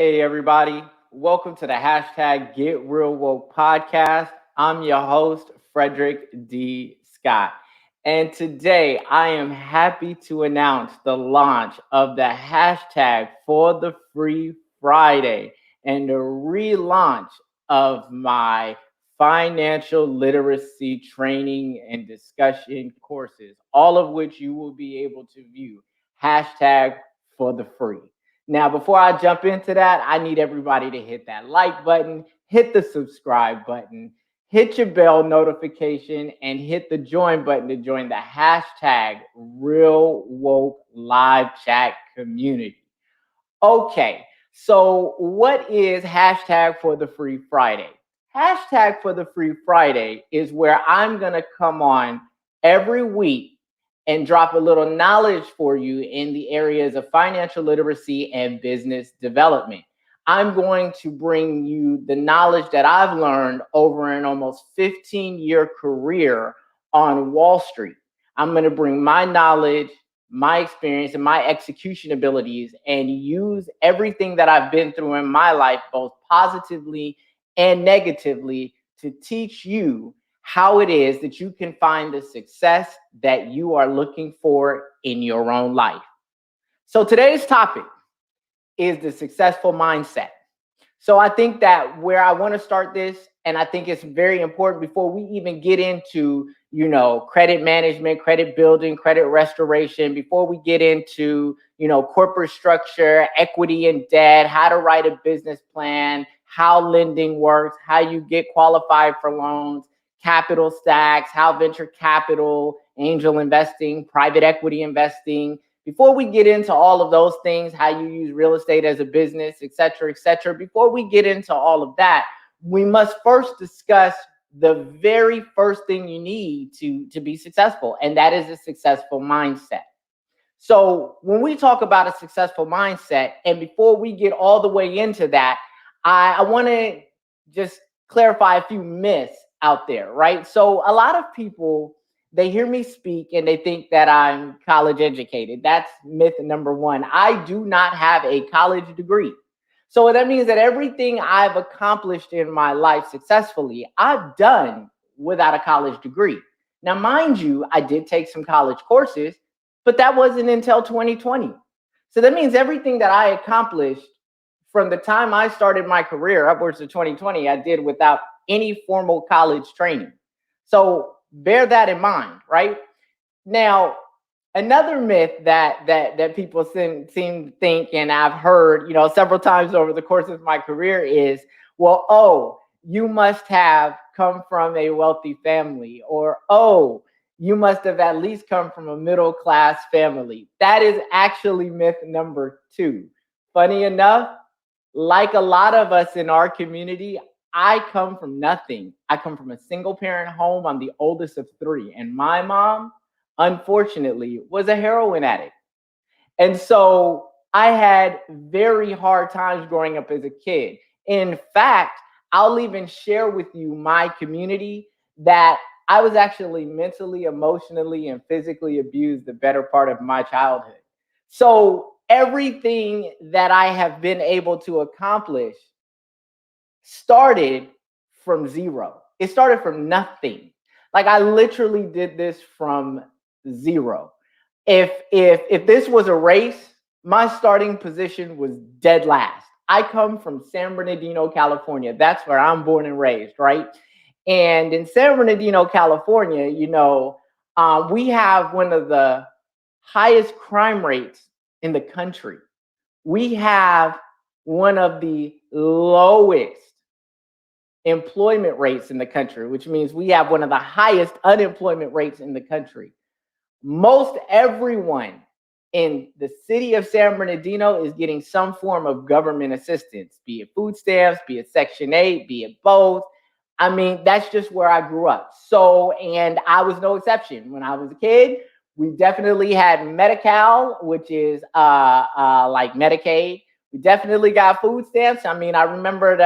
Hey, everybody. Welcome to the hashtag Get Real Woke podcast. I'm your host, Frederick D. Scott. And today I am happy to announce the launch of the hashtag for the Free Friday and the relaunch of my financial literacy training and discussion courses, all of which you will be able to view. Hashtag for the free. Now, before I jump into that, I need everybody to hit that like button, hit the subscribe button, hit your bell notification, and hit the join button to join the hashtag Real Woke Live Chat community. Okay, so what is hashtag for the Free Friday? Hashtag for the Free Friday is where I'm going to come on every week and drop a little knowledge for you in the areas of financial literacy and business development. I'm going to bring you the knowledge that I've learned over an almost 15-year career on Wall Street. I'm going to bring my knowledge, my experience, and my execution abilities and use everything that I've been through in my life, both positively and negatively, to teach you how it is that you can find the success that you are looking for in your own life. So today's topic is the successful mindset. So I think that where I want to start this, and I think it's very important before we even get into, credit management, credit building, credit restoration, before we get into, corporate structure, equity and debt, how to write a business plan, how lending works, how you get qualified for loans, capital stacks, how venture capital, angel investing, private equity investing. Before we get into all of those things, how you use real estate as a business, et cetera, before we get into all of that, we must first discuss the very first thing you need to be successful, and that is a successful mindset. So when we talk about a successful mindset, and before we get all the way into that, I want to just clarify a few myths out there, right? So a lot of people, they hear me speak and they think that I'm college educated. That's myth number one. I do not have a college degree. So that means that everything I've accomplished in my life successfully, I've done without a college degree. Now, mind you, I did take some college courses, but that wasn't until 2020. So that means everything that I accomplished from the time I started my career upwards to 2020, I did without any formal college training. So bear that in mind, right? Now, another myth that people seem to think, and I've heard, several times over the course of my career is, well, oh, you must have come from a wealthy family, or, oh, you must have at least come from a middle class family. That is actually myth number two. Funny enough, like a lot of us in our community, I come from nothing. I come from a single parent home. I'm the oldest of three. And my mom, unfortunately, was a heroin addict. And so I had very hard times growing up as a kid. In fact, I'll even share with you my community that I was actually mentally, emotionally, and physically abused the better part of my childhood. So everything that I have been able to accomplish started from zero. It started from nothing. Like I literally did this from zero. If this was a race, my starting position was dead last. I come from San Bernardino, California. That's where I'm born and raised, right? And in San Bernardino, California, we have one of the highest crime rates in the country. We have one of the lowest employment rates in the country, which means we have one of the highest unemployment rates in the country. Most everyone in the city of San Bernardino is getting some form of government assistance, be it food stamps, be it Section 8, be it both. I mean, that's just where I grew up. So, and I was no exception. When I was a kid, we definitely had Medi-Cal, which is like Medicaid. We definitely got food stamps. I mean, I remember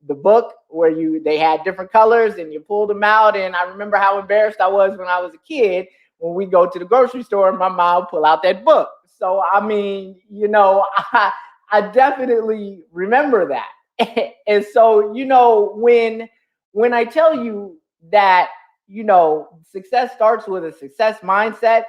the book where they had different colors and you pulled them out. And I remember how embarrassed I was when I was a kid when we go to the grocery store and my mom would pull out that book. So, I mean, I definitely remember that. And so, when I tell you that, success starts with a success mindset,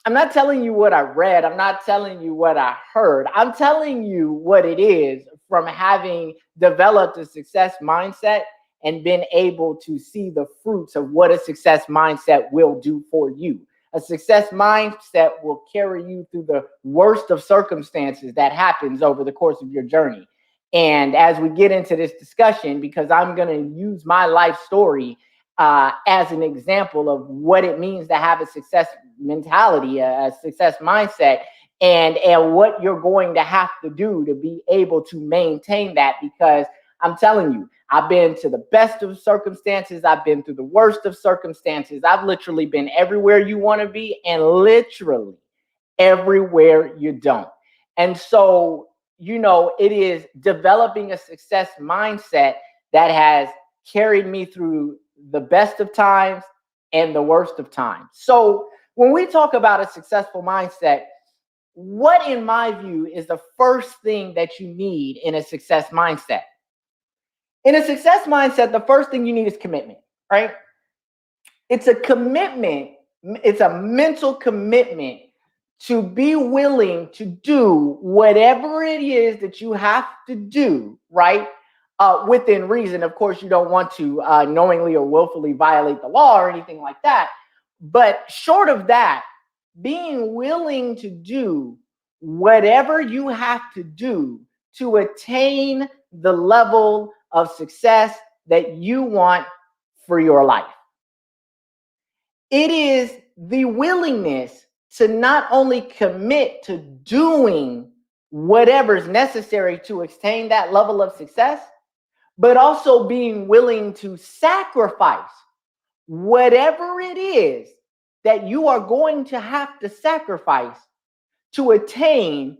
I'm not telling you what I read. I'm not telling you what I heard. I'm telling you what it is from having developed a success mindset and been able to see the fruits of what a success mindset will do for you. A success mindset will carry you through the worst of circumstances that happens over the course of your journey. And as we get into this discussion, because I'm going to use my life story as an example of what it means to have a success mentality, a success mindset, and what you're going to have to do to be able to maintain that. Because I'm telling you, I've been to the best of circumstances. I've been through the worst of circumstances. I've literally been everywhere you want to be and literally everywhere you don't. And so, it is developing a success mindset that has carried me through the best of times and the worst of times. So, when we talk about a successful mindset, what, in my view, is the first thing that you need in a success mindset? In a success mindset, the first thing you need is commitment, right? It's a commitment, it's a mental commitment to be willing to do whatever it is that you have to do, right? Within reason. Of course, you don't want to knowingly or willfully violate the law or anything like that. But short of that, being willing to do whatever you have to do to attain the level of success that you want for your life. It is the willingness to not only commit to doing whatever's necessary to attain that level of success, but also being willing to sacrifice whatever it is that you are going to have to sacrifice to attain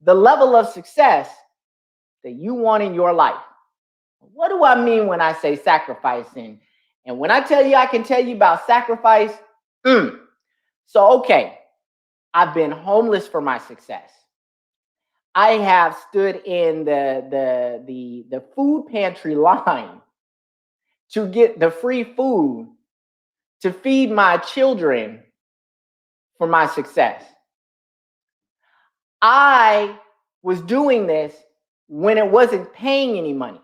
the level of success that you want in your life. What do I mean when I say sacrificing? And when I tell you, I can tell you about sacrifice. So, okay, I've been homeless for my success. I have stood in the food pantry line to get the free food to feed my children for my success. I was doing this when it wasn't paying any money.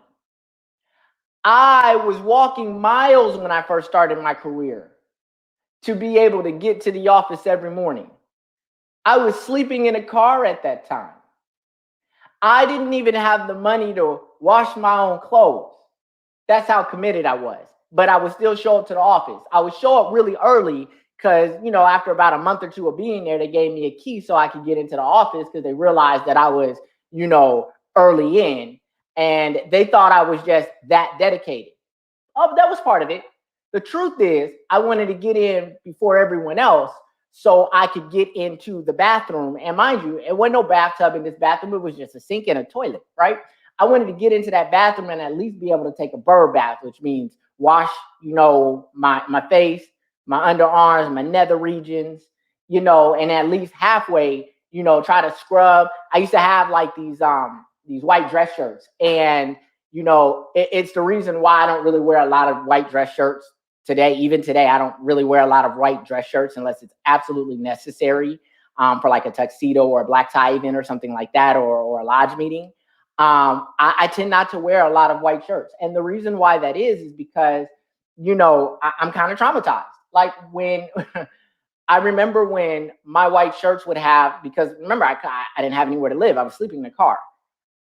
I was walking miles when I first started my career to be able to get to the office every morning. I was sleeping in a car at that time. I didn't even have the money to wash my own clothes. That's how committed I was. But I would still show up to the office. I would show up really early because, after about a month or two of being there, they gave me a key so I could get into the office because they realized that I was, early in. And they thought I was just that dedicated. Oh, that was part of it. The truth is, I wanted to get in before everyone else so I could get into the bathroom. And mind you, it wasn't no bathtub in this bathroom. It was just a sink and a toilet, right? I wanted to get into that bathroom and at least be able to take a bird bath, which means wash, my face, my underarms, my nether regions, and at least halfway, try to scrub. I used to have like these white dress shirts, and it's the reason why I don't really wear a lot of white dress shirts today. Even today, I don't really wear a lot of white dress shirts unless it's absolutely necessary for like a tuxedo or a black tie event or something like that, or a lodge meeting. I tend not to wear a lot of white shirts. And the reason why that is because, I'm kind of traumatized. Like when I remember when my white shirts would have, because remember, I didn't have anywhere to live. I was sleeping in a car.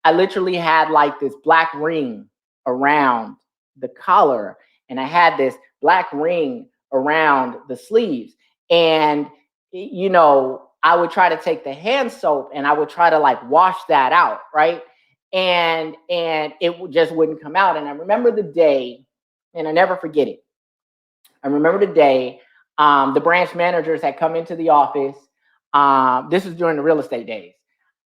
I literally had like this black ring around the collar, and I had this black ring around the sleeves. And, I would try to take the hand soap and I would try to like wash that out, right? And it just wouldn't come out. And I remember the day, and I never forget it. I remember the day the branch managers had come into the office. This was during the real estate days.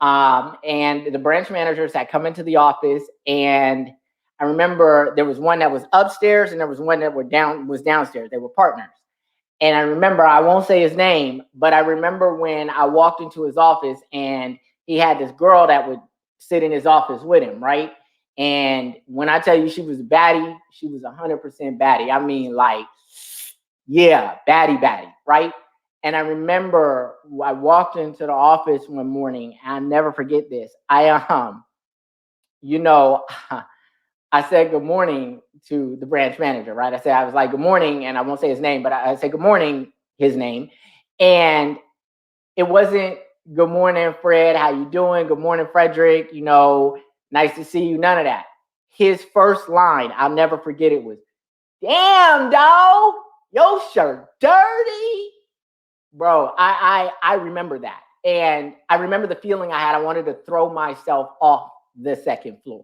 And the branch managers had come into the office, and I remember there was one that was upstairs and there was one that was downstairs. They were partners. And I remember, I won't say his name, but I remember when I walked into his office and he had this girl that would sit in his office with him, right? And when I tell you she was a baddie, she was 100% baddie. I mean, like, yeah, baddie, right? And I remember I walked into the office one morning, and I'll never forget this. You know, I said good morning to the branch manager, right? I was like, good morning, and I won't say his name, but I said good morning, his name. And it wasn't good morning, Fred, how you doing? Good morning, Frederick, nice to see you, none of that. His first line, I'll never forget it, was, damn, dog, your shirt dirty. Bro, I remember that. And I remember the feeling I had. I wanted to throw myself off the second floor.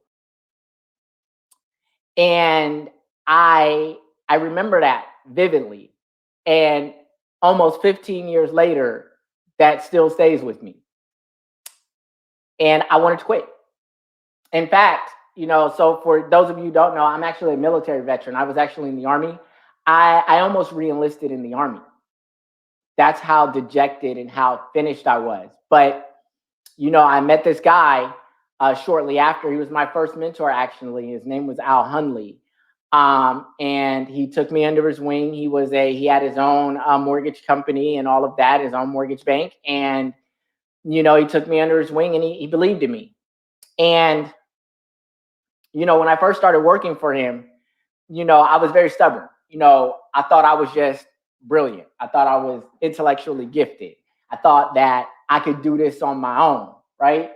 And I remember that vividly. And almost 15 years later, that still stays with me. And I wanted to quit. In fact, so for those of you who don't know, I'm actually a military veteran. I was actually in the Army. I almost re-enlisted in the Army. That's how dejected and how finished I was. But, I met this guy shortly after. He was my first mentor, actually. His name was Al Hunley. And he took me under his wing. He had his own mortgage company and all of that, his own mortgage bank. And, he took me under his wing, and he believed in me. And, when I first started working for him, I was very stubborn. I thought I was just brilliant. I thought I was intellectually gifted. I thought that I could do this on my own, right?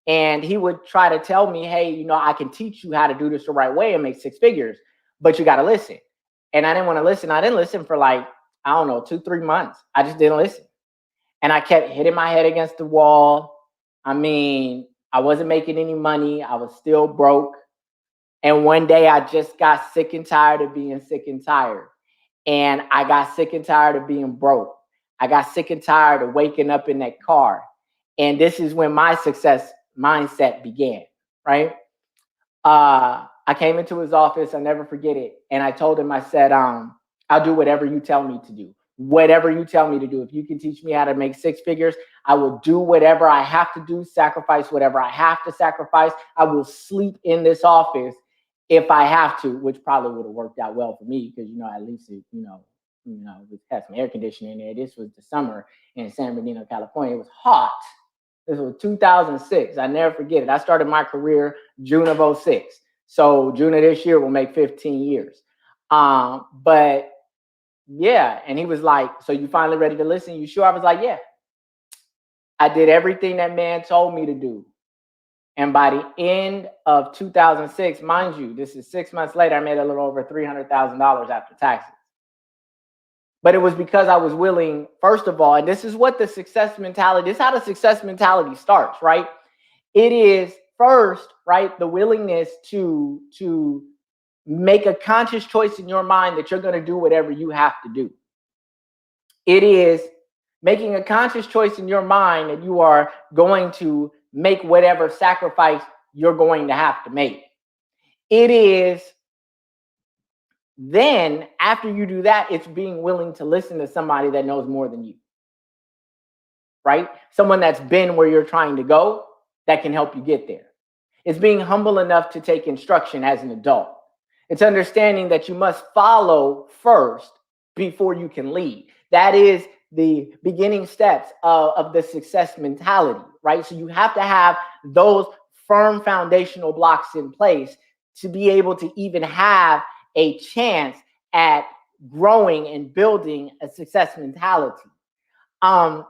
And he would try to tell me, hey, I can teach you how to do this the right way and make six figures, but you got to listen. And I didn't want to listen. I didn't listen for 2-3 months. I just didn't listen. And I kept hitting my head against the wall. I mean, I wasn't making any money. I was still broke. And one day I just got sick and tired of being sick and tired. And I got sick and tired of being broke. I got sick and tired of waking up in that car. And this is when my success mindset began, right? I came into his office, I'll never forget it. And I told him, I said, I'll do whatever you tell me to do. Whatever you tell me to do. If you can teach me how to make six figures, I will do whatever I have to do, sacrifice whatever I have to sacrifice. I will sleep in this office if I have to, which probably would have worked out well for me because, at least, we had some air conditioning there. This was the summer in San Bernardino, California. It was hot. This was 2006. I never forget it. I started my career June of 2006. So June of this year will make 15 years. But yeah, and he was like, so you finally ready to listen? You sure? I was like, yeah. I did everything that man told me to do. And by the end of 2006, mind you, this is 6 months later, I made a little over $300,000 after taxes. But it was because I was willing, first of all, and this is what the success mentality, this is how the success mentality starts, right? It is first, right, the willingness to make a conscious choice in your mind that you're going to do whatever you have to do. It is making a conscious choice in your mind that you are going to make whatever sacrifice you're going to have to make. It is then, after you do that, it's being willing to listen to somebody that knows more than you, right? Someone that's been where you're trying to go that can help you get there. It's being humble enough to take instruction as an adult. It's understanding that you must follow first before you can lead. That is the beginning steps of the success mentality, right? So you have to have those firm foundational blocks in place to be able to even have a chance at growing and building a success mentality. So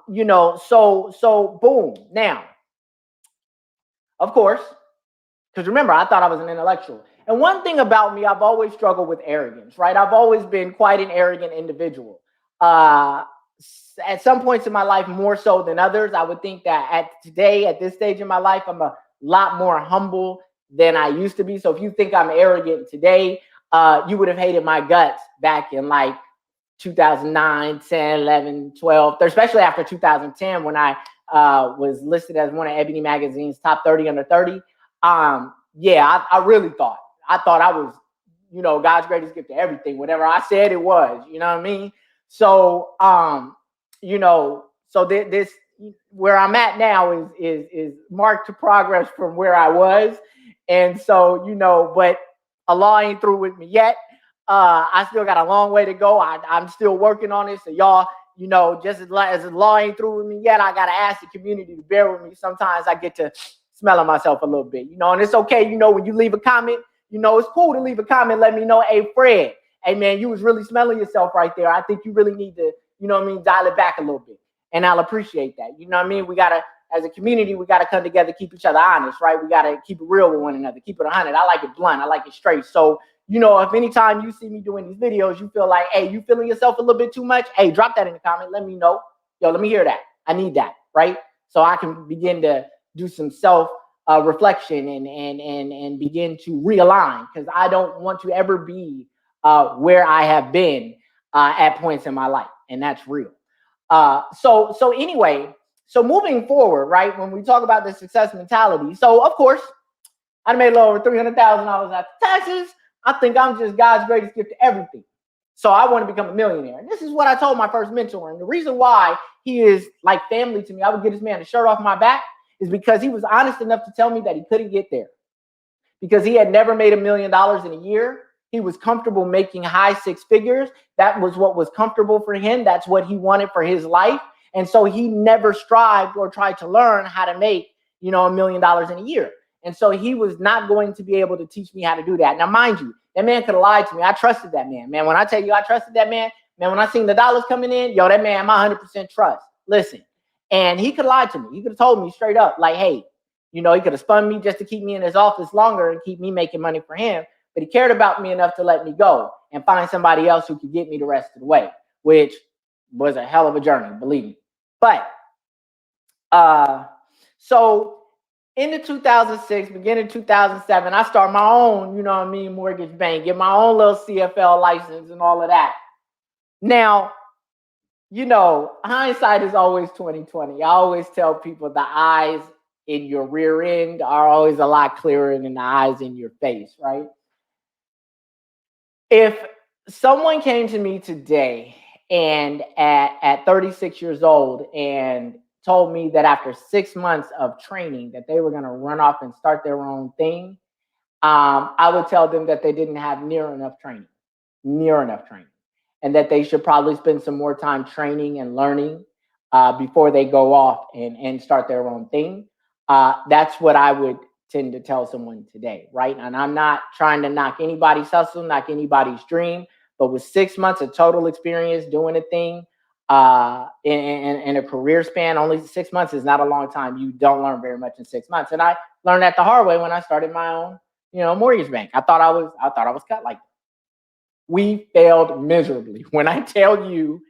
boom. Now, of course, because remember, I thought I was an intellectual. And one thing about me, I've always struggled with arrogance, right? I've always been quite an arrogant individual. At some points in my life, more so than others. I would think that at this stage in my life, I'm a lot more humble than I used to be. So if you think I'm arrogant today, you would have hated my guts back in 2009, 10, 11, 12, especially after 2010 when I was listed as one of Ebony Magazine's top 30 under 30. I really thought I was, God's greatest gift to everything. Whatever I said, it was, you know what I mean? So, this, where I'm at now is marked to progress from where I was. And so, but Allah ain't through with me yet. I still got a long way to go. I'm still working on it. So y'all, just as Allah ain't through with me yet, I got to ask the community to bear with me. Sometimes I get to smelling myself a little bit, and it's okay. When you leave a comment, it's cool to leave a comment. Let me know, hey, Fred, hey, man, you was really smelling yourself right there. I think you really need to, dial it back a little bit. And I'll appreciate that. We got to, as a community, we got to come together, keep each other honest, right? We got to keep it real with one another, keep it 100. I like it blunt. I like it straight. So, if anytime you see me doing these videos, you feel like, hey, you feeling yourself a little bit too much? Hey, drop that in the comment. Let me know. Yo, let me hear that. I need that, right? So I can begin to do some self reflection and begin to realign, because I don't want to ever be where I have been at points in my life, and that's real. So anyway, so moving forward, right, when we talk about the success mentality, so of course, I made a little over $300,000 after taxes. I think I'm just God's greatest gift to everything. So I want to become a millionaire. And this is what I told my first mentor. And the reason why he is like family to me, I would get this man a shirt off my back, is because he was honest enough to tell me that he couldn't get there. Because he had never made $1 million in a year. He was comfortable making high six figures. That was what was comfortable for him. That's what he wanted for his life. And so he never strived or tried to learn how to make, $1 million in a year. And so he was not going to be able to teach me how to do that. Now, mind you, that man could have lied to me. I trusted that man. Man, when I tell you I trusted that man, when I seen the dollars coming in, yo, that man, my 100% trust. Listen, and he could have lied to me. He could have told me straight up, like, hey, he could have spun me just to keep me in his office longer and keep me making money for him. But he cared about me enough to let me go and find somebody else who could get me the rest of the way, which was a hell of a journey, believe me. But so in the 2006, beginning 2007, I started my own, mortgage bank, get my own little CFL license and all of that. Now, hindsight is always 2020. I always tell people the eyes in your rear end are always a lot clearer than the eyes in your face, right? If someone came to me today and at 36 years old and told me that after 6 months of training that they were going to run off and start their own thing, I would tell them that they didn't have near enough training, and that they should probably spend some more time training and learning before they go off and start their own thing. That's what I would tend to tell someone today, right? And I'm not trying to knock anybody's hustle, knock anybody's dream, but with 6 months of total experience doing a thing in a career span, only 6 months is not a long time. You don't learn very much in 6 months. And I learned that the hard way when I started my own, mortgage bank. I thought I was cut like that. We failed miserably. When I tell you,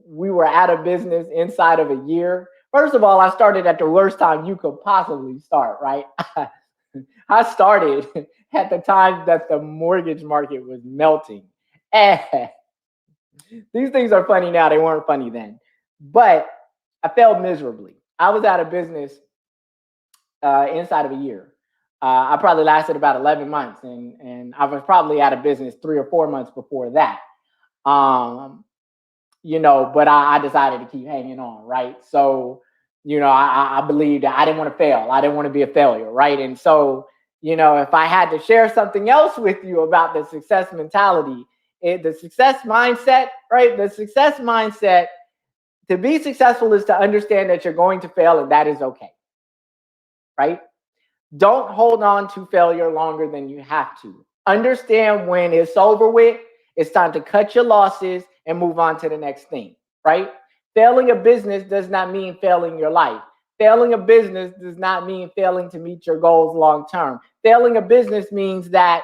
we were out of business inside of a year. First of all, I started at the worst time you could possibly start, right? I started at the time that the mortgage market was melting. And these things are funny now. They weren't funny then. But I failed miserably. I was out of business inside of a year. I probably lasted about 11 months, and I was probably out of business 3 or 4 months before that. But I decided to keep hanging on, right? So, I believed that I didn't want to fail. I didn't want to be a failure, right? And so, if I had to share something else with you about the success mentality, the success mindset, right? The success mindset, to be successful is to understand that you're going to fail, and that is okay, right? Don't hold on to failure longer than you have to. Understand when it's over with, it's time to cut your losses and move on to the next thing, right? Failing a business does not mean failing your life. Failing a business does not mean failing to meet your goals long term. Failing a business means that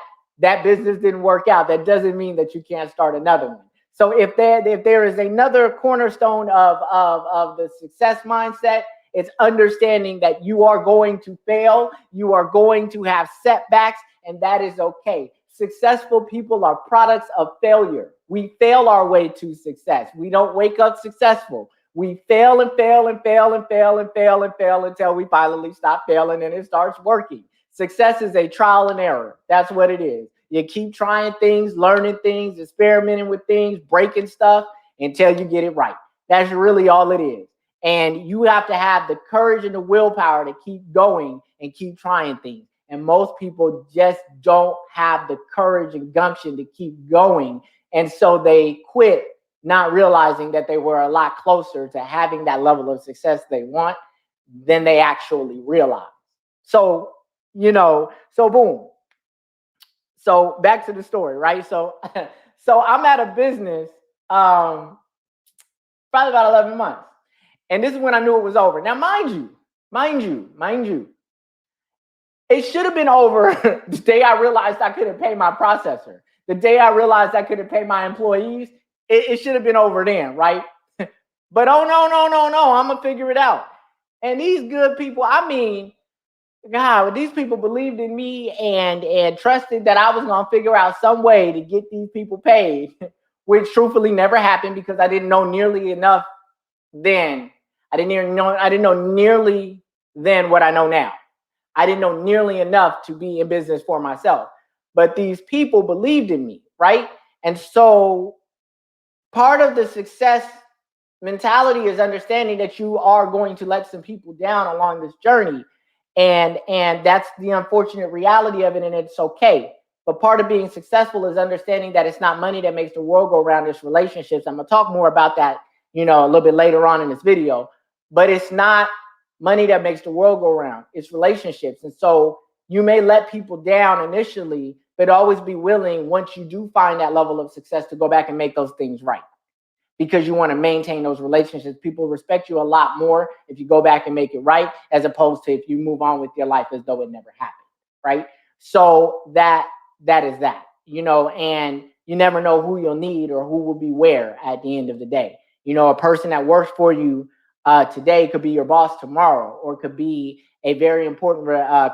business didn't work out. That doesn't mean that you can't start another one. So if there is another cornerstone of the success mindset, it's understanding that you are going to fail, you are going to have setbacks, and that is okay. Successful people are products of failure. We fail our way to success. We don't wake up successful. We fail and fail and fail and fail and fail and fail until we finally stop failing and it starts working. Success is a trial and error. That's what it is. You keep trying things, learning things, experimenting with things, breaking stuff, until you get it right. That's really all it is. And you have to have the courage and the willpower to keep going and keep trying things. And most people just don't have the courage and gumption to keep going. And so they quit, not realizing that they were a lot closer to having that level of success they want than they actually realize. So, so boom. So back to the story, right? So, so I'm at a business, probably about 11 months. And this is when I knew it was over. Now, mind you, it should have been over the day I realized I couldn't pay my processor. The day I realized I couldn't pay my employees, it should have been over then, right? But oh no, I'm gonna figure it out. And these good people, I mean, God, these people believed in me and trusted that I was gonna figure out some way to get these people paid, which truthfully never happened because I didn't know nearly enough then. I didn't know nearly then what I know now. I didn't know nearly enough to be in business for myself. But these people believed in me, right? And so part of the success mentality is understanding that you are going to let some people down along this journey. And that's the unfortunate reality of it, and it's okay. But part of being successful is understanding that it's not money that makes the world go around, it's relationships. I'm gonna talk more about that, a little bit later on in this video. But it's not money that makes the world go around, it's relationships. And so you may let people down initially, but always be willing, once you do find that level of success, to go back and make those things right, because you want to maintain those relationships. People respect you a lot more if you go back and make it right, as opposed to if you move on with your life as though it never happened, right? So that is that, and you never know who you'll need or who will be where at the end of the day. A person that works for you today could be your boss tomorrow, or could be a very important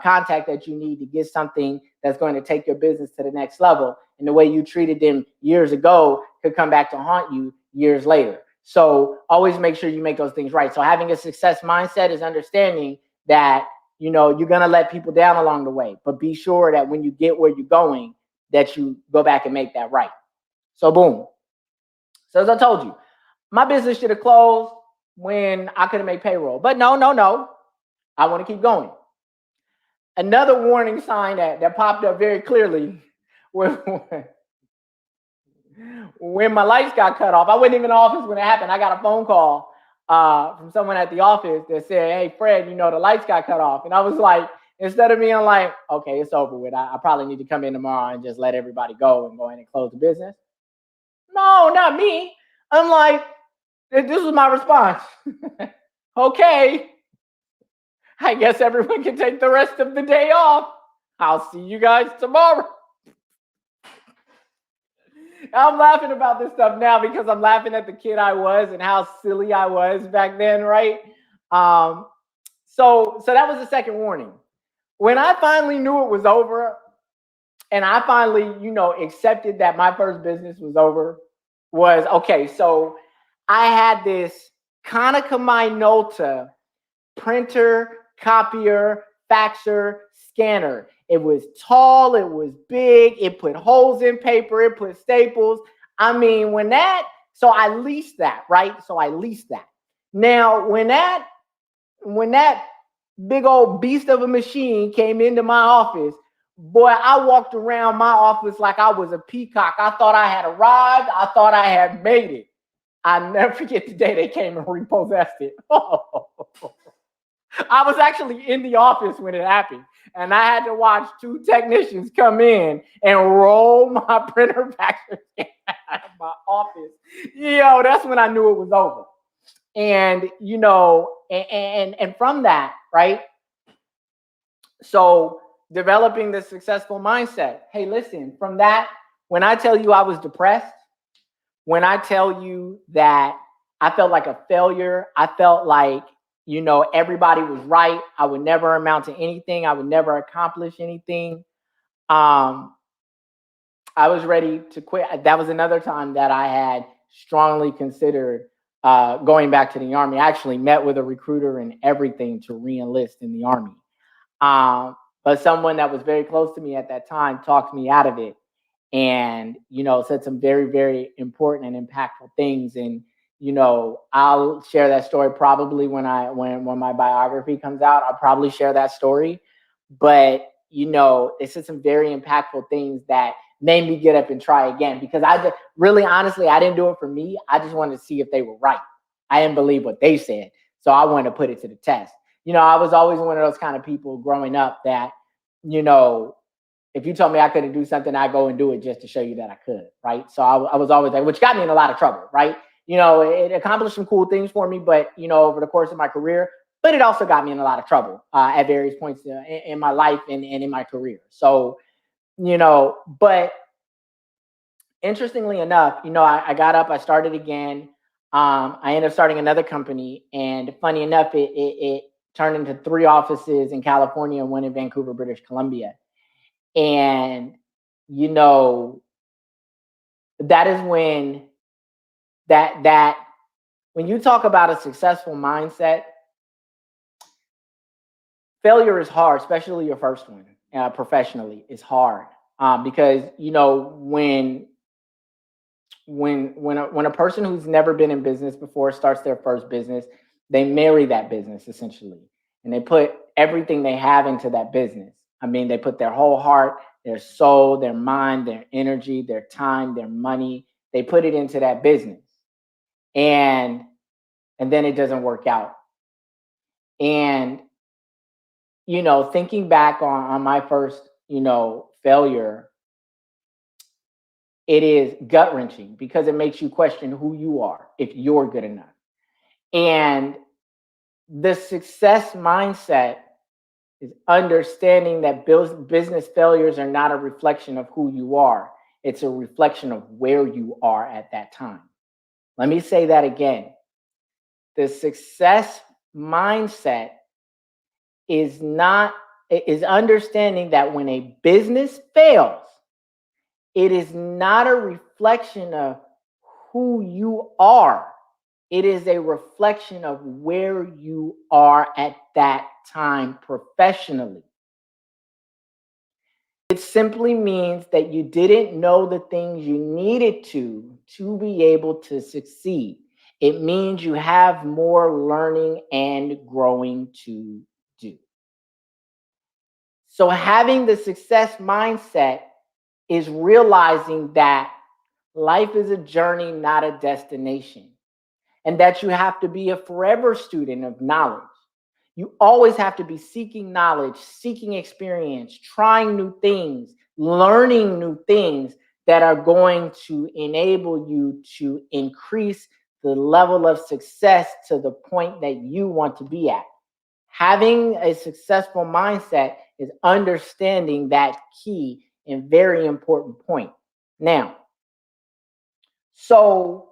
contact that you need to get something that's going to take your business to the next level. And the way you treated them years ago could come back to haunt you years later. So always make sure you make those things right. So having a success mindset is understanding that, you're going to let people down along the way, but be sure that when you get where you're going, that you go back and make that right. So boom. So as I told you, my business should have closed when I couldn't make payroll, but no. I want to keep going. Another warning sign that popped up very clearly when my lights got cut off. I wasn't even in the office when it happened. I got a phone call from someone at the office that said, "Hey, Fred, the lights got cut off." And I was like, instead of being like, "Okay, it's over with. I probably need to come in tomorrow and just let everybody go and go in and close the business." No, not me. I'm like, this was my response. Okay, I guess everyone can take the rest of the day off. I'll see you guys tomorrow. I'm laughing about this stuff now because I'm laughing at the kid I was and how silly I was back then, right? So that was the second warning. When I finally knew it was over, and I finally, accepted that my first business was over, was okay. So I had this Konica Minolta printer, copier, faxer, scanner. It was tall, it was big, it put holes in paper, it put staples. I mean, so I leased that, right? So I leased that. Now, when that big old beast of a machine came into my office, boy, I walked around my office like I was a peacock. I thought I had arrived. I thought I had made it. I'll never forget the day they came and repossessed it. I was actually in the office when it happened, and I had to watch two technicians come in and roll my printer back out of my office. That's when I knew it was over. And and from that, right? So developing the successful mindset. Hey, listen, from that, when I tell you I was depressed, when I tell you that I felt like a failure, I felt like, everybody was right, I would never amount to anything, I would never accomplish anything. I was ready to quit. That was another time that I had strongly considered going back to the Army. I actually met with a recruiter and everything to re-enlist in the Army. But someone that was very close to me at that time talked me out of it. and said some very, very important and impactful things. And I'll share that story probably when my biography comes out. I'll probably share that story. But it said some very impactful things that made me get up and try again, because I just, really honestly, I didn't do it for me. I just wanted to see if they were right. I didn't believe what they said, so I wanted to put it to the test. I was always one of those kind of people growing up that, if you told me I couldn't do something, I'd go and do it just to show you that I could, right? So I was always like, which got me in a lot of trouble, right? It accomplished some cool things for me, but over the course of my career, but it also got me in a lot of trouble at various points in my life and in my career. So, but interestingly enough, I got up, I started again. I ended up starting another company, and funny enough, it turned into 3 offices in California and 1 in Vancouver, British Columbia. And that is when that when you talk about a successful mindset, failure is hard, especially your first one. Professionally is hard, because when a person who's never been in business before starts their first business, they marry that business essentially, and they put everything they have into that business. I mean, they put their whole heart, their soul, their mind, their energy, their time, their money. They put it into that business, and then it doesn't work out. And thinking back on my first failure, it is gut wrenching because it makes you question who you are, if you're good enough. And the success mindset is understanding that business failures are not a reflection of who you are. It's a reflection of where you are at that time. Let me say that again. The success mindset is understanding that when a business fails, it is not a reflection of who you are. It is a reflection of where you are at that time professionally. It simply means that you didn't know the things you needed to be able to succeed. It means you have more learning and growing to do. So having the success mindset is realizing that life is a journey, not a destination, and that you have to be a forever student of knowledge. You always have to be seeking knowledge, seeking experience, trying new things, learning new things that are going to enable you to increase the level of success to the point that you want to be at. Having a successful mindset is understanding that key and very important point. Now, so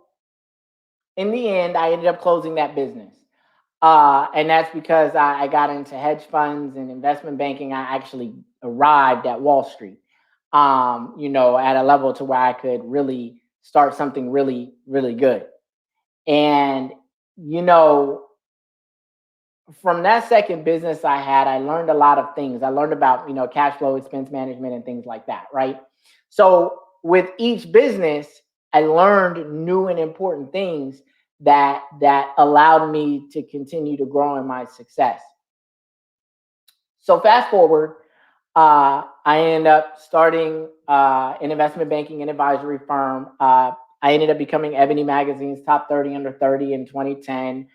in the end, I ended up closing that business. And that's because I got into hedge funds and investment banking. I actually arrived at Wall Street, at a level to where I could really start something really, really good. And, from that second business I had, I learned a lot of things. I learned about, cash flow, expense management, and things like that, right? So with each business, I learned new and important things that allowed me to continue to grow in my success. So fast forward, I ended up starting an investment banking and advisory firm. I ended up becoming Ebony Magazine's top 30 under 30 in 2010.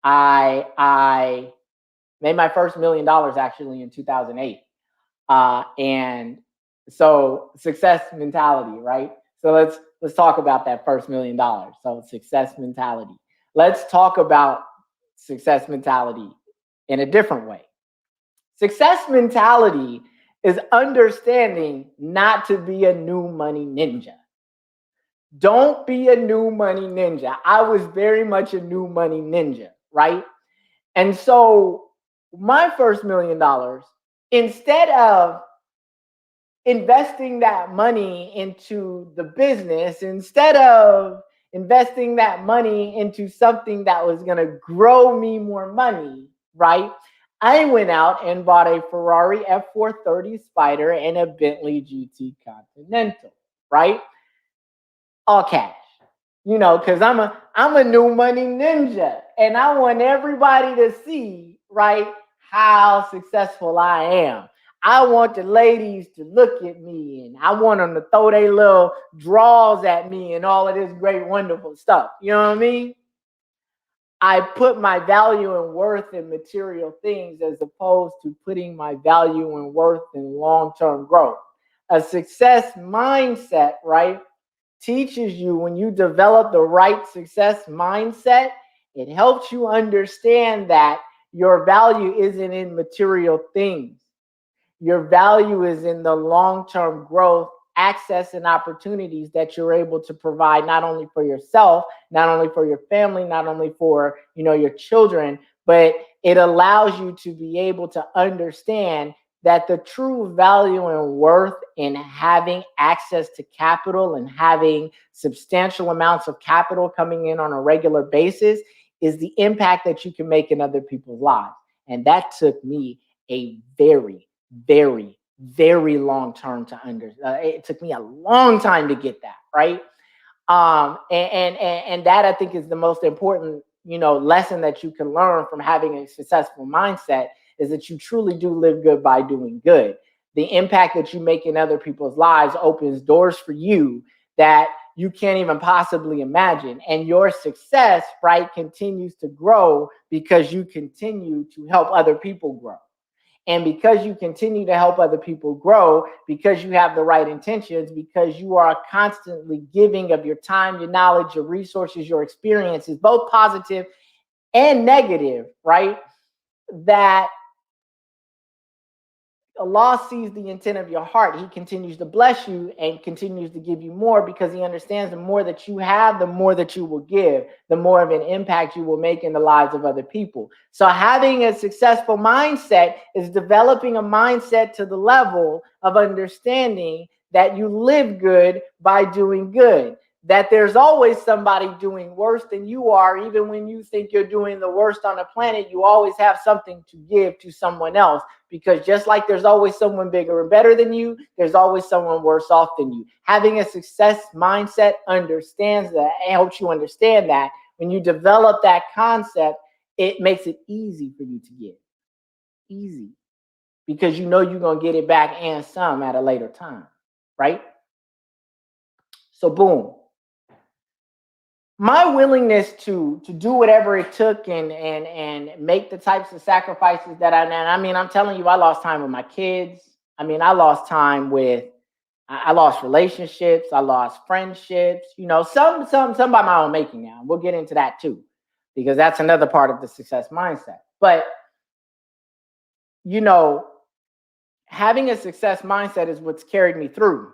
I made my first $1 million actually in 2008. And so success mentality, right? So let's talk about that first $1 million. So success mentality. Let's talk about success mentality in a different way. Success mentality is understanding not to be a new money ninja. Don't be a new money ninja. I was very much a new money ninja, right? And so my first $1 million, instead of investing that money into the business, instead of investing that money into something that was going to grow me more money, right? I went out and bought a Ferrari F430 Spider and a Bentley GT Continental, right? All cash. Because I'm a new money ninja, and I want everybody to see, right, how successful I am. I want the ladies to look at me, and I want them to throw their little draws at me and all of this great, wonderful stuff. You know what I mean? I put my value and worth in material things as opposed to putting my value and worth in long-term growth. A success mindset, right, teaches you, when you develop the right success mindset, it helps you understand that your value isn't in material things. Your value is in the long-term growth, access, and opportunities that you're able to provide, not only for yourself, not only for your family, not only for, your children, but it allows you to be able to understand that the true value and worth in having access to capital and having substantial amounts of capital coming in on a regular basis is the impact that you can make in other people's lives. And that took me a very, very, very long term to it took me a long time to get that, right? And that, I think, is the most important, lesson that you can learn from having a successful mindset, is that you truly do live good by doing good. The impact that you make in other people's lives opens doors for you that you can't even possibly imagine. And your success, right, continues to grow because you continue to help other people grow. And because you continue to help other people grow, because you have the right intentions, because you are constantly giving of your time, your knowledge, your resources, your experiences, both positive and negative, right? That Allah sees the intent of your heart. He continues to bless you and continues to give you more, because he understands the more that you have, the more that you will give, the more of an impact you will make in the lives of other people. So having a successful mindset is developing a mindset to the level of understanding that you live good by doing good. That there's always somebody doing worse than you are. Even when you think you're doing the worst on the planet, you always have something to give to someone else. Because just like there's always someone bigger and better than you, there's always someone worse off than you. Having a success mindset understands that, and helps you understand that. When you develop that concept, it makes it easy for you to give. Easy. Because you know you're going to get it back and some at a later time, right? So boom. My willingness to do whatever it took and make the types of sacrifices that I'm telling you, I lost time with my kids. I lost time with, I lost relationships, I lost friendships, some by my own making now. We'll get into that too, because that's another part of the success mindset. But having a success mindset is what's carried me through.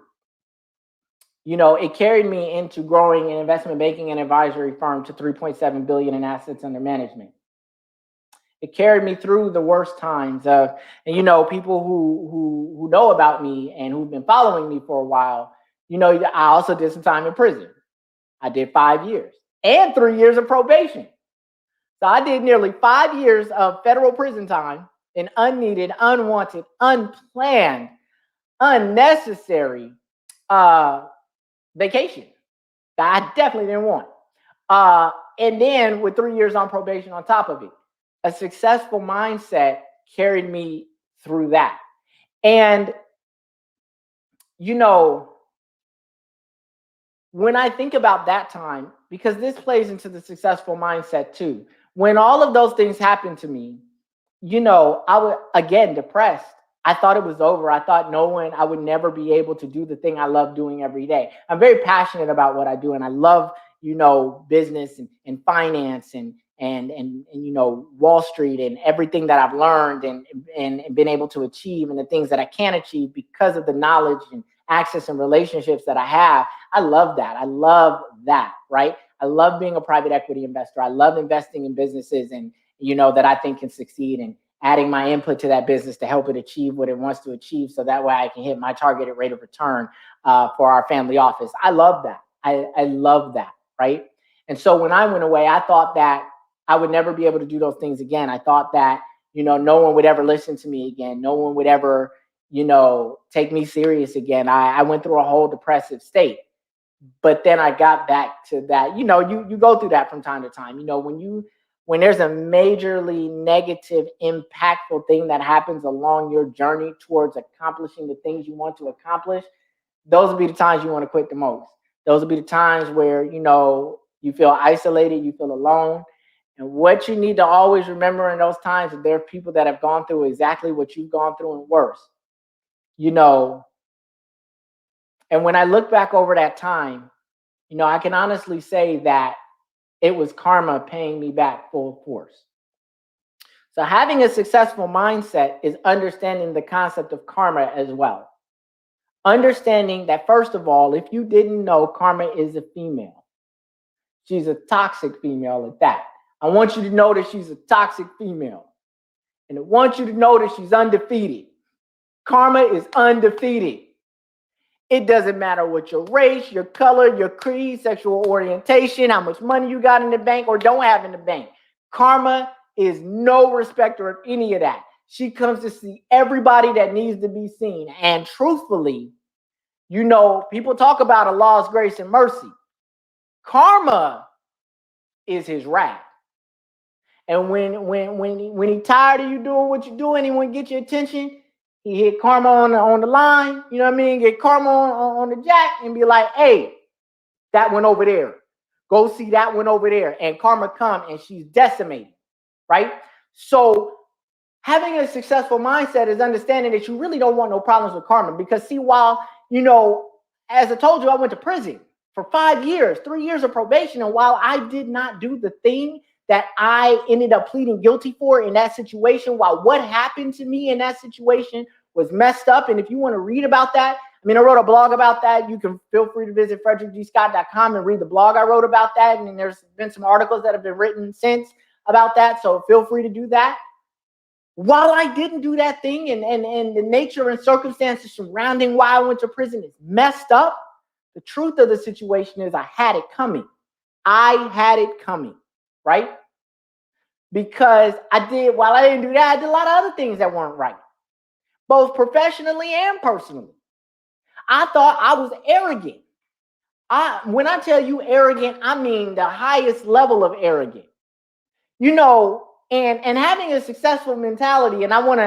It carried me into growing an investment banking and advisory firm to 3.7 billion in assets under management. It carried me through the worst times of, and people who know about me and who've been following me for a while, I also did some time in prison. I did 5 years and 3 years of probation. So I did nearly 5 years of federal prison time in unneeded, unwanted, unplanned, unnecessary vacation that I definitely didn't want. And then with 3 years on probation on top of it, a successful mindset carried me through that. And, when I think about that time, because this plays into the successful mindset too, when all of those things happened to me, I was, again, depressed. I thought it was over. I thought I would never be able to do the thing I love doing every day. I'm very passionate about what I do, and I love, business and finance and Wall Street and everything that I've learned and been able to achieve, and the things that I can achieve because of the knowledge and access and relationships that I have. I love that. I love that, right? I love being a private equity investor. I love investing in businesses and that I think can succeed, and adding my input to that business to help it achieve what it wants to achieve, so that way I can hit my targeted rate of return for our family office. I love that. I love that, right? And so when I went away, I thought that I would never be able to do those things again. I thought that, no one would ever listen to me again. No one would ever, take me serious again. I went through a whole depressive state. But then I got back to that. You go through that from time to time. When there's a majorly negative, impactful thing that happens along your journey towards accomplishing the things you want to accomplish, those will be the times you want to quit the most. Those will be the times where, you feel isolated, you feel alone. And what you need to always remember in those times is there are people that have gone through exactly what you've gone through and worse. And when I look back over that time, I can honestly say that it was karma paying me back full force. So having a successful mindset is understanding the concept of karma as well. Understanding that, first of all, if you didn't know, karma is a female. She's a toxic female at that. I want you to know that she's a toxic female. And I want you to know that she's undefeated. Karma is undefeated. It doesn't matter what your race, your color, your creed, sexual orientation, how much money you got in the bank or don't have in the bank. Karma is no respecter of any of that. She comes to see everybody that needs to be seen. And truthfully, people talk about Allah's grace and mercy. Karma is his wrath. And when he tired of you doing what you're doing, he want to get your attention, he hit karma on the line, you know what I mean? Get karma on the jack and be like, hey, that one over there. Go see that one over there. And karma come and she's decimated, right? So having a successful mindset is understanding that you really don't want no problems with karma. Because see, while, as I told you, I went to prison for 5 years, 3 years of probation. And while I did not do the thing that I ended up pleading guilty for in that situation, while what happened to me in that situation was messed up. And if you want to read about that, I wrote a blog about that. You can feel free to visit frederickdscott.com and read the blog I wrote about that. And there's been some articles that have been written since about that. So feel free to do that. While I didn't do that thing and the nature and circumstances surrounding why I went to prison is messed up, the truth of the situation is I had it coming. I had it coming, right? Because while I didn't do that, I did a lot of other things that weren't right, both professionally and personally. I thought I was arrogant. When I tell you arrogant, I mean the highest level of arrogant. And having a successful mentality, and I want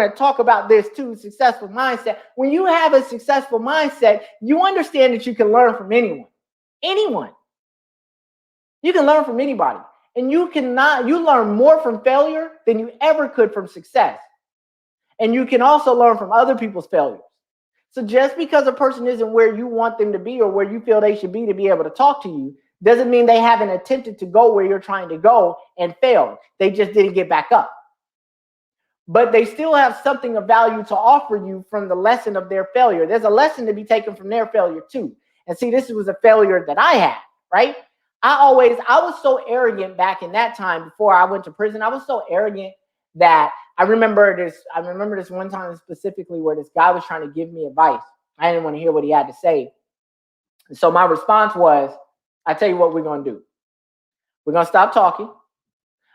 to talk about this too, successful mindset. When you have a successful mindset, you understand that you can learn from anyone. Anyone. You can learn from anybody. And you learn more from failure than you ever could from success. And you can also learn from other people's failures. So just because a person isn't where you want them to be or where you feel they should be to be able to talk to you, doesn't mean they haven't attempted to go where you're trying to go and failed. They just didn't get back up. But they still have something of value to offer you from the lesson of their failure. There's a lesson to be taken from their failure too. And see, this was a failure that I had, right? I was so arrogant back in that time before I went to prison. I was so arrogant that I remember this one time specifically where this guy was trying to give me advice. I didn't want to hear what he had to say. And so my response was, I tell you what we're going to do. We're going to stop talking.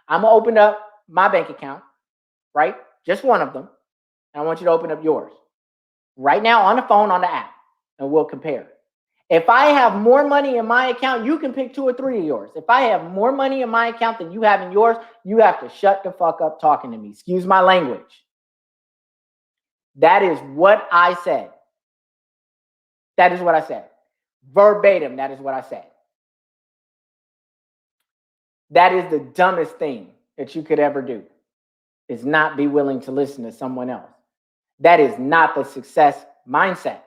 I'm going to open up my bank account, right? Just one of them. And I want you to open up yours right now on the phone, on the app, and we'll compare. If I have more money in my account, you can pick 2 or 3 of yours. If I have more money in my account than you have in yours, you have to shut the fuck up talking to me. Excuse my language. That is what I said. That is what I said. Verbatim, that is what I said. That is the dumbest thing that you could ever do, is not be willing to listen to someone else. That is not the success mindset.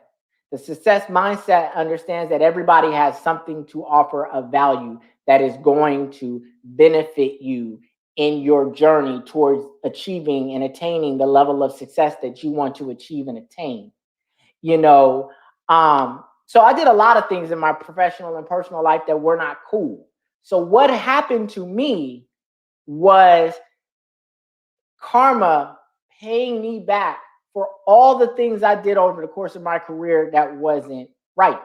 The success mindset understands that everybody has something to offer of value that is going to benefit you in your journey towards achieving and attaining the level of success that you want to achieve and attain. So I did a lot of things in my professional and personal life that were not cool. So what happened to me was karma paying me back for all the things I did over the course of my career that wasn't right.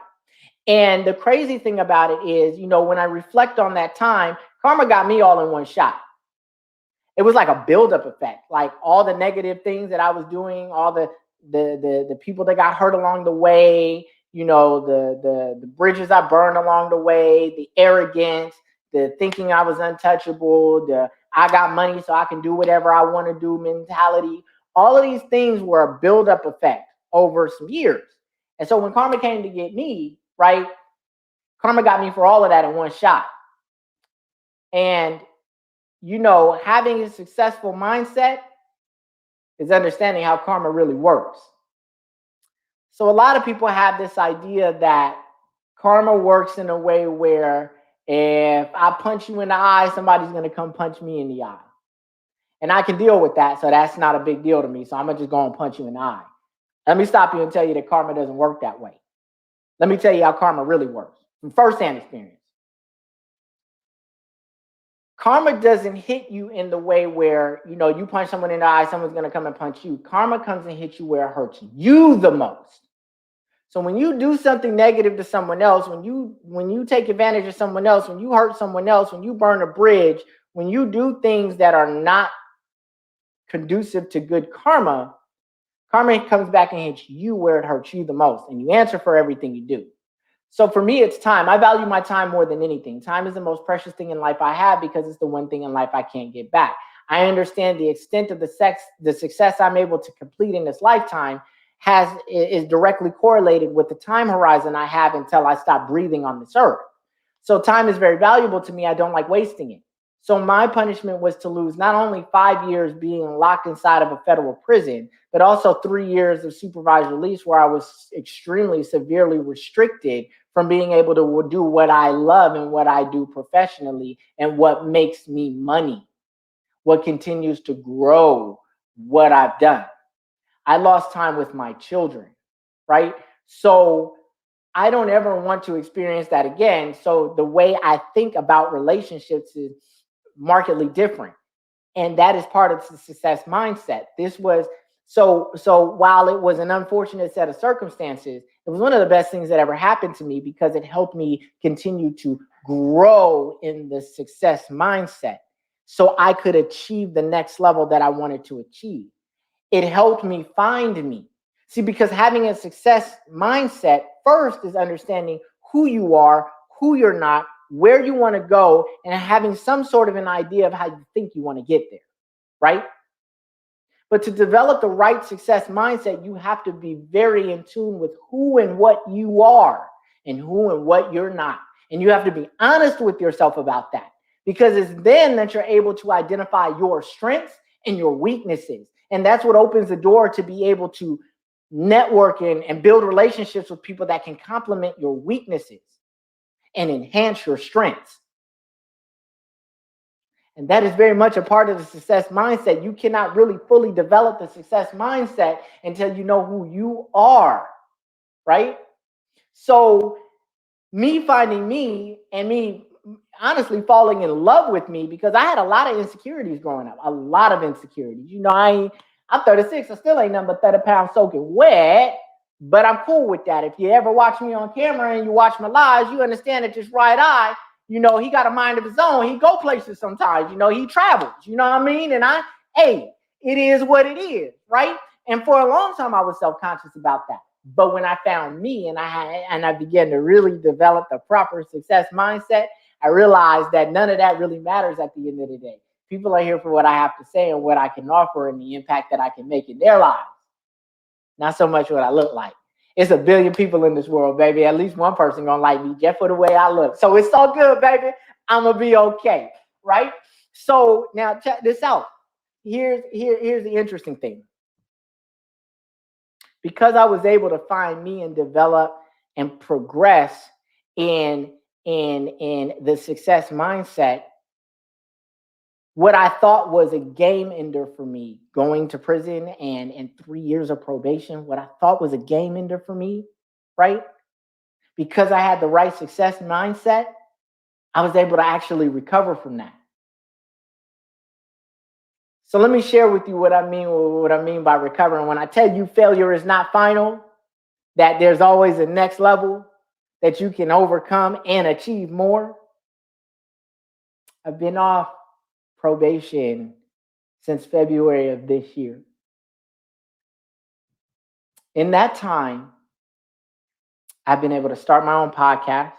And the crazy thing about it is, when I reflect on that time, karma got me all in one shot. it was like a buildup effect. Like all the negative things that I was doing, all the people that got hurt along the way, the bridges I burned along the way, the arrogance, the thinking I was untouchable, the I got money so I can do whatever I want to do mentality. All of these things were a buildup effect over some years. And so when karma came to get me, right, karma got me for all of that in one shot. And having a successful mindset is understanding how karma really works. So a lot of people have this idea that karma works in a way where if I punch you in the eye, somebody's going to come punch me in the eye. And I can deal with that, so that's not a big deal to me. So I'm going to just go and punch you in the eye. Let me stop you and tell you that karma doesn't work that way. Let me tell you how karma really works from firsthand experience. Karma doesn't hit you in the way where, you punch someone in the eye, someone's going to come and punch you. Karma comes and hits you where it hurts you the most. So when you do something negative to someone else, when you take advantage of someone else, when you hurt someone else, when you burn a bridge, when you do things that are not conducive to good karma, karma comes back and hits you where it hurts you the most, and you answer for everything you do. So for me, it's time. I value my time more than anything. Time is the most precious thing in life I have because it's the one thing in life I can't get back. I understand the extent of the success I'm able to complete in this lifetime is directly correlated with the time horizon I have until I stop breathing on this earth. So time is very valuable to me. I don't like wasting it. So my punishment was to lose not only 5 years being locked inside of a federal prison, but also 3 years of supervised release where I was extremely severely restricted from being able to do what I love and what I do professionally and what makes me money, what continues to grow what I've done. I lost time with my children, right? So I don't ever want to experience that again. So the way I think about relationships is markedly different. And that is part of the success mindset. This was so while it was an unfortunate set of circumstances, it was one of the best things that ever happened to me because it helped me continue to grow in the success mindset so I could achieve the next level that I wanted to achieve. It helped me find me. See, because having a success mindset first is understanding who you are, who you're not, where you want to go, and having some sort of an idea of how you think you want to get there, right? But to develop the right success mindset, you have to be very in tune with who and what you are and who and what you're not. And you have to be honest with yourself about that because it's then that you're able to identify your strengths and your weaknesses. And that's what opens the door to be able to network and build relationships with people that can complement your weaknesses and enhance your strengths. And that is very much a part of the success mindset. You cannot really fully develop the success mindset until you know who you are, right? So me finding me and me honestly falling in love with me because I had a lot of insecurities growing up, a lot of insecurities. I'm 36, I still ain't nothing but 30 pounds soaking wet, but I'm cool with that. If you ever watch me on camera and you watch my lives, you understand that this right eye, he got a mind of his own. He go places sometimes, he travels, you know what I mean? And it is what it is, right? And for a long time, I was self-conscious about that. But when I found me and I began to really develop the proper success mindset, I realized that none of that really matters at the end of the day. People are here for what I have to say and what I can offer and the impact that I can make in their lives. Not so much what I look like. It's a billion people in this world, baby. At least one person gonna like me just for the way I look. So it's all good, baby. I'm gonna be okay, right? So now check this out. Here's the interesting thing. Because I was able to find me and develop and progress in the success mindset, what I thought was a game ender for me, going to prison and 3 years of probation, what I thought was a game ender for me, right? Because I had the right success mindset, I was able to actually recover from that. So let me share with you what I mean by recovering. When I tell you failure is not final, that there's always a next level that you can overcome and achieve more. I've been off probation since February of this year. In that time, I've been able to start my own podcast,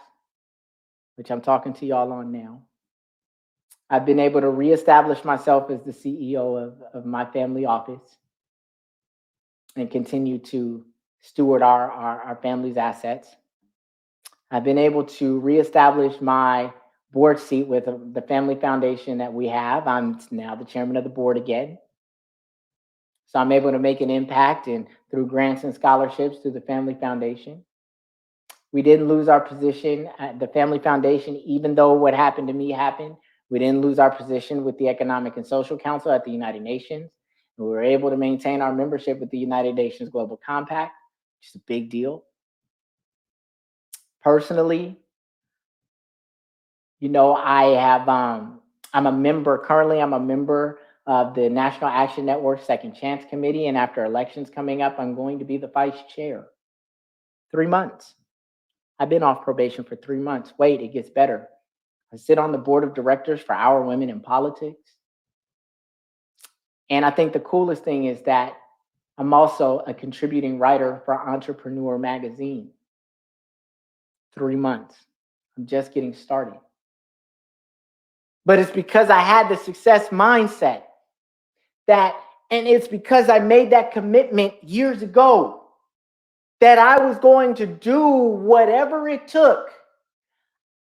which I'm talking to y'all on now. I've been able to reestablish myself as the CEO of my family office and continue to steward our family's assets. I've been able to reestablish my board seat with the family foundation that we have. I'm now the chairman of the board again. So I'm able to make an impact and through grants and scholarships through the family foundation. We didn't lose our position at the family foundation, even though what happened to me happened. We didn't lose our position with the Economic and Social Council at the United Nations. We were able to maintain our membership with the United Nations Global Compact, which is a big deal. Personally, I'm a member of the National Action Network Second Chance Committee. And after elections coming up, I'm going to be the vice chair. 3 months. I've been off probation for 3 months. Wait, it gets better. I sit on the board of directors for Our Women in Politics. And I think the coolest thing is that I'm also a contributing writer for Entrepreneur Magazine. 3 months. I'm just getting started. But it's because I had the success mindset and it's because I made that commitment years ago that I was going to do whatever it took.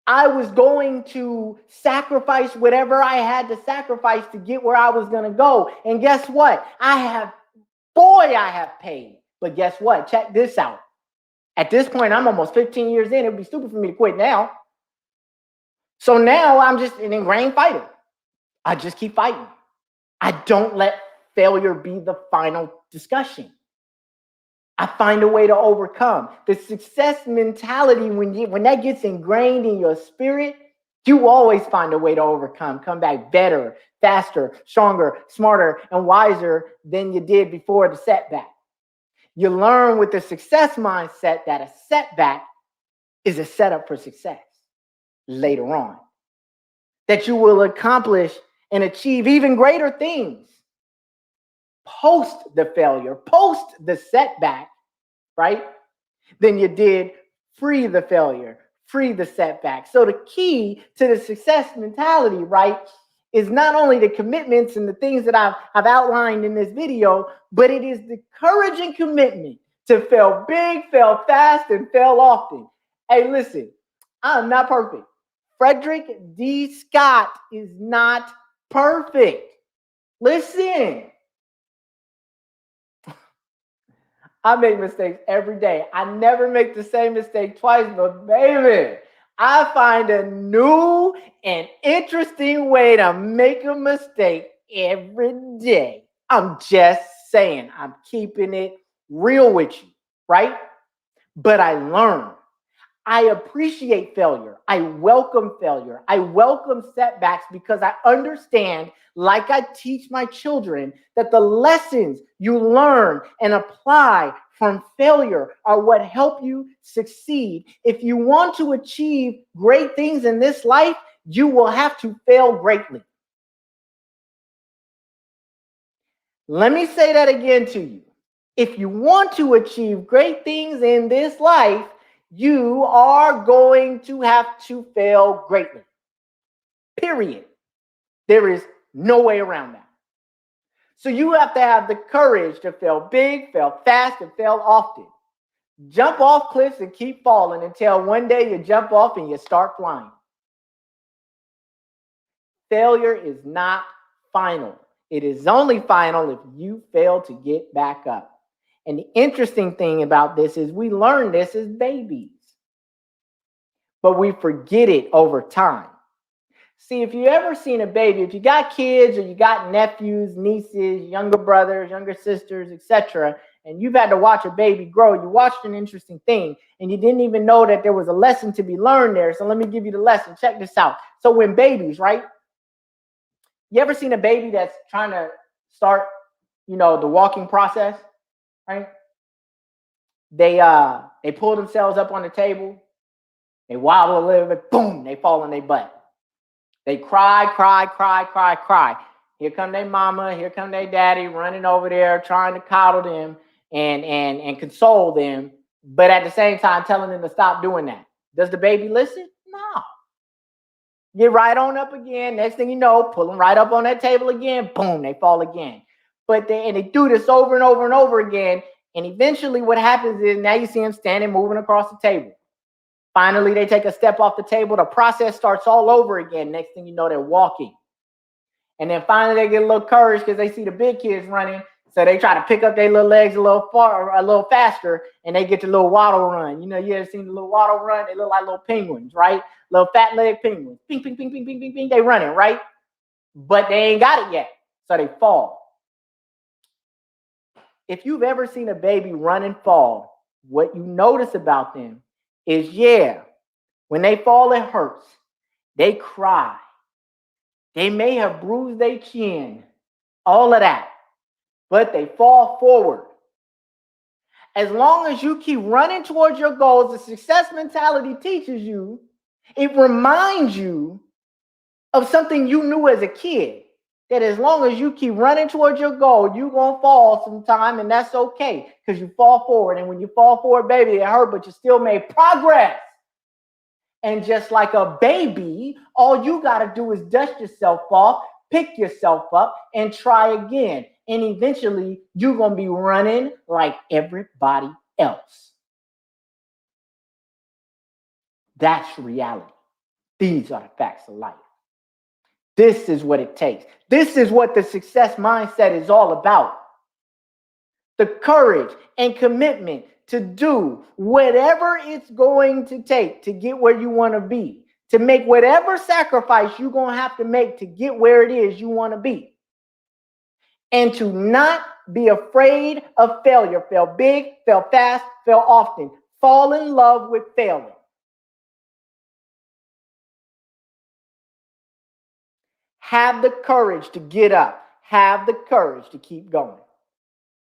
I was going to sacrifice whatever I had to sacrifice to get where I was going to go. And guess what? I have paid. But guess what? Check this out. At this point, I'm almost 15 years in. It would be stupid for me to quit now. So now I'm just an ingrained fighter. I just keep fighting. I don't let failure be the final discussion. I find a way to overcome. The success mentality, when that gets ingrained in your spirit, you always find a way to overcome, come back better, faster, stronger, smarter, and wiser than you did before the setback. You learn with the success mindset that a setback is a setup for success later on, that you will accomplish and achieve even greater things post the failure, post the setback, right? Than you did free the failure, free the setback. So the key to the success mentality, right, is not only the commitments and the things that I've outlined in this video, but it is the courage and commitment to fail big, fail fast, and fail often. Hey, listen, I'm not perfect. Frederick D. Scott is not perfect. Listen, I make mistakes every day. I never make the same mistake twice, but baby, I find a new and interesting way to make a mistake every day. I'm just saying, I'm keeping it real with you, right? But I learn. I appreciate failure. I welcome failure. I welcome setbacks because I understand, like I teach my children, that the lessons you learn and apply from failure are what help you succeed. If you want to achieve great things in this life, you will have to fail greatly. Let me say that again to you. If you want to achieve great things in this life, you are going to have to fail greatly. Period. There is no way around that. So you have to have the courage to fail big, fail fast, and fail often. Jump off cliffs and keep falling until one day you jump off and you start flying. Failure is not final. It is only final if you fail to get back up. And the interesting thing about this is we learn this as babies, but we forget it over time. See, if you ever seen a baby, if you got kids or you got nephews, nieces, younger brothers, younger sisters, etc., and you've had to watch a baby grow, you watched an interesting thing and you didn't even know that there was a lesson to be learned there. So let me give you the lesson. Check this out. So when babies, right? You ever seen a baby that's trying to start, the walking process, right? They pull themselves up on the table, they wobble a little bit, boom, they fall on their butt. They cry. Here come their mama, here come their daddy running over there trying to coddle them and console them, but at the same time telling them to stop doing that. Does the baby listen? No. Get right on up again. Next thing you know, pull them right up on that table again. Boom, they fall again. But they do this over and over and over again. And eventually what happens is now you see them standing, moving across the table. Finally, they take a step off the table. The process starts all over again. Next thing you know, they're walking. And then finally they get a little courage because they see the big kids running. So they try to pick up their little legs a little faster, and they get the little waddle run. You ever seen the little waddle run? They look like little penguins, right? Little fat leg penguins. Ping, ping, ping, ping, ping, ping, ping. They running, right? But they ain't got it yet. So they fall. If you've ever seen a baby run and fall, what you notice about them is, when they fall, it hurts. They cry. They may have bruised their chin, all of that, but they fall forward. As long as you keep running towards your goals, the success mentality teaches you, it reminds you of something you knew as a kid, that as long as you keep running towards your goal, you're going to fall sometime, and that's okay because you fall forward. And when you fall forward, baby, it hurt, but you still made progress. And just like a baby, all you got to do is dust yourself off, pick yourself up, and try again. And eventually, you're going to be running like everybody else. That's reality. These are the facts of life. This is what it takes. This is what the success mindset is all about. The courage and commitment to do whatever it's going to take to get where you want to be, to make whatever sacrifice you're going to have to make to get where it is you want to be. And to not be afraid of failure. Fail big, fail fast, fail often. Fall in love with failing. Have the courage to get up. Have the courage to keep going.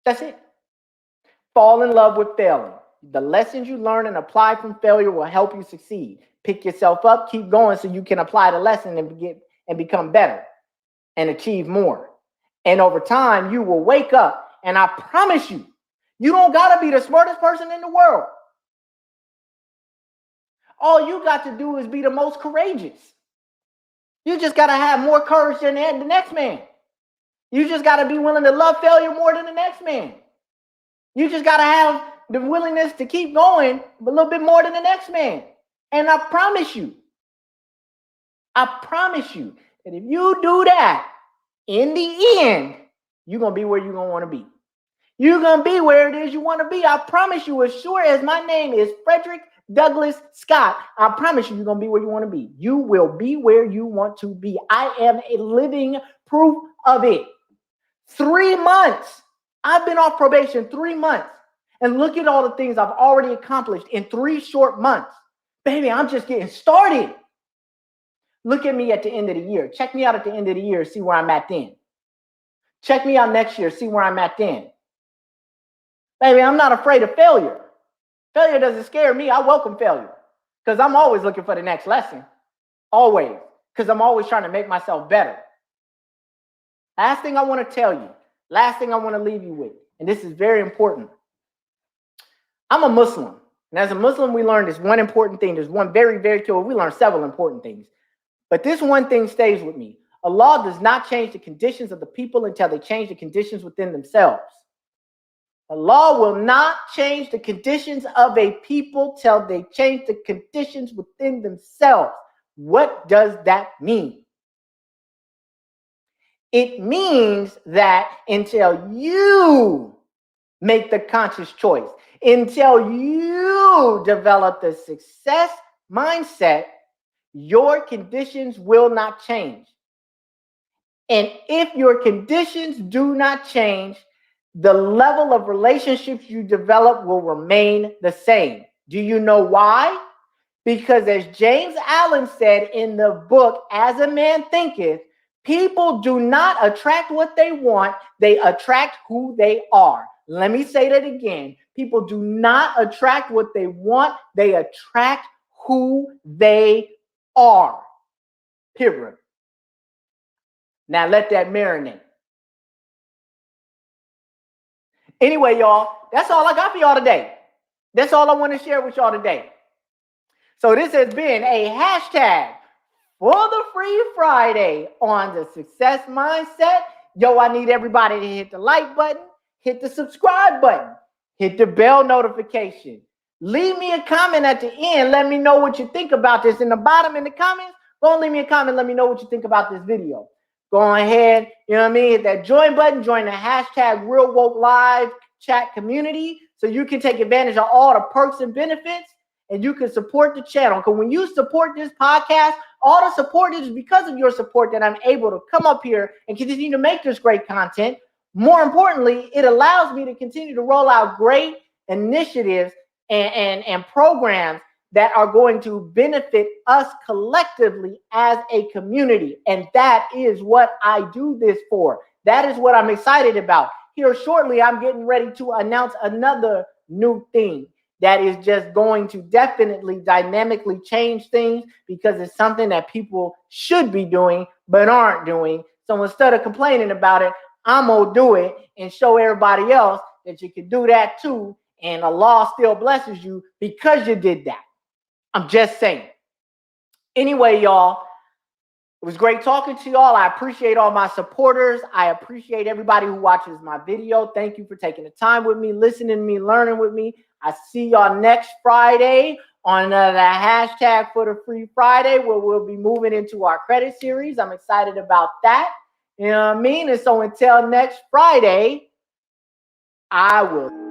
That's it. Fall in love with failing. The lessons you learn and apply from failure will help you succeed. Pick yourself up, keep going so you can apply the lesson and become better and achieve more. And over time, you will wake up, and I promise you, you don't got to be the smartest person in the world. All you got to do is be the most courageous. You just got to have more courage than the next man. You just got to be willing to love failure more than the next man. You just got to have the willingness to keep going a little bit more than the next man. And I promise you that if you do that, in the end, you're going to be where you're going to want to be. You're going to be where it is you want to be. I promise you, as sure as my name is Frederick Douglass Scott, I promise you, you're going to be where you want to be. You will be where you want to be. I am a living proof of it. 3 months. I've been off probation 3 months. And look at all the things I've already accomplished in 3 short months. Baby, I'm just getting started. Look at me at the end of the year. Check me out at the end of the year. See where I'm at then. Check me out next year. See where I'm at then. Baby, I'm not afraid of failure. Failure doesn't scare me. I welcome failure because I'm always looking for the next lesson. Always. Because I'm always trying to make myself better. Last thing I want to tell you. Last thing I want to leave you with. And this is very important. I'm a Muslim. And as a Muslim, we learn this one important thing. There's one very, very key. We learn several important things. But this one thing stays with me. Allah does not change the conditions of the people until they change the conditions within themselves. Allah will not change the conditions of a people till they change the conditions within themselves. What does that mean? It means that until you make the conscious choice, until you develop the success mindset, your conditions will not change. And if your conditions do not change, the level of relationships you develop will remain the same. Do you know why? Because as James Allen said in the book, As a Man Thinketh, people do not attract what they want, they attract who they are. Let me say that again. People do not attract what they want, they attract who they are. Period. Now let that marinate. Anyway, y'all, that's all I got for y'all today. That's all I want to share with y'all today. So this has been a hashtag for the Free Friday on the Success Mindset. Yo, I need everybody to hit the like button, hit the subscribe button, hit the bell notification. Leave me a comment at the end. Let me know what you think about this. In the bottom in the comments, go and leave me a comment. Let me know what you think about this video. Go ahead, you know what I mean? Hit that join button. Join the hashtag Real Woke Live chat community so you can take advantage of all the perks and benefits and you can support the channel. Because when you support this podcast, all the support is because of your support that I'm able to come up here and continue to make this great content. More importantly, it allows me to continue to roll out great initiatives and programs that are going to benefit us collectively as a community. And that is what I do this for. That is what I'm excited about. Here shortly, I'm getting ready to announce another new thing that is just going to definitely dynamically change things because it's something that people should be doing but aren't doing. So instead of complaining about it, I'm going to do it and show everybody else that you can do that too. And Allah still blesses you because you did that. I'm just saying. Anyway, y'all, it was great talking to y'all. I appreciate all my supporters. I appreciate everybody who watches my video. Thank you for taking the time with me, listening to me, learning with me. I see y'all next Friday on the hashtag for the Free Friday, where we'll be moving into our credit series. I'm excited about that. You know what I mean? And so until next Friday, I will